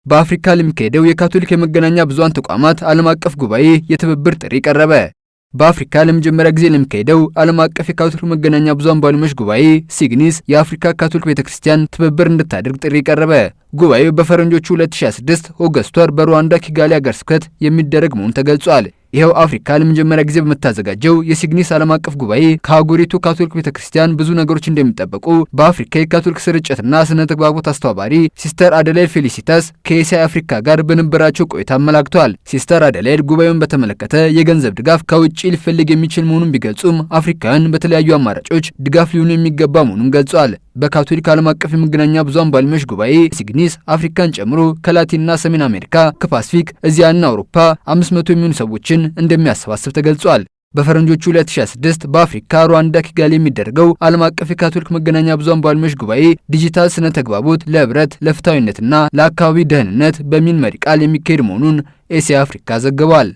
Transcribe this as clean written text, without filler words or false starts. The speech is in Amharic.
በአፍሪካ ለሚካሄደው የካቶሊክ የመገናኛ ብዙሃን ተቋማት ዓለም አቀፍ ጉባኤ የትብብር ጥሪ ቀረበ። በአፍሪካ ለመጀመሪያ ጊዜ ለሚካሄደው ዓለም አቀፍ የካቶሊክ መገናኛ ብዙሃን ባለሙያዎች ጉባኤ ሲግኒስ የአፍሪካ ካቶሊክ ቤተክርስቲያን ትብብር እንድታደርግ ጥሪ ቀረበ። ጉባኤው በፈረንጆቹ 2026 ኦገስት ወር በሩዋንዳ ኪጋሊ ሀገረ ስብከት የሚደረግ መሆኑ ተገልጿል። ይሄው አፍሪካ ለመጀመሪያ ጊዜ በመታዘጋጀው የሲግኒስ ዓለም አቀፍ ጉባኤ ከአህጉሪቱ ካቶሊክ ቤተክርስቲያን ብዙ ነገሮች እንደሚጠበቁ በአፍሪካ የካቶሊክ ስርጭትና ስነ ተግባቦት አስተባባሪ ሲስተር አደላይድ ፌሊሲታስ ከኤስያ አፍሪካ ጋር በነበራቸው ቆይታ አመላክተዋል። ሲስተር አደላይድ ጉባኤውን በተመለከተ የገንዘብ ድጋፍ ከውጭ ሊፈልግ የሚችል መሆኑን ቢገልጹም አፍሪካውያን በተለያዩ አማራጮች ድጋፍ ሊሆኑ የሚገባ መሆኑን ገልጸዋል። በካቶሊክ ዓለም አቀፍ የመገናኛ ብዙሃን ባለሙያዎች ጉባኤ ሲግኒስ አፍሪካን ጨምሮ ከላቲንና ሰሜን አሜሪካ፣ ከፓሲፊክ፣ እስያና አውሮፓ 500 የሚሆኑ ሰዎችን እንደሚያሰባስብ ተገልጿል። በፈረንጆቹ 2026 በአፍሪካ ሩዋንዳ ኪጋሊ የሚደረገው ዓለም አቀፍ የካቶሊክ መገናኛ ብዙሃን ባለሙያዎች ጉባኤ ዲጂታል ስነ ተግባቦት ለህብረት፣ ለፍትሃዊነትና ለአካባቢ ደህንነት በሚል መሪ ቃል የሚካሄድ መሆኑን ኤስያ አፍሪካ ዘግቧል።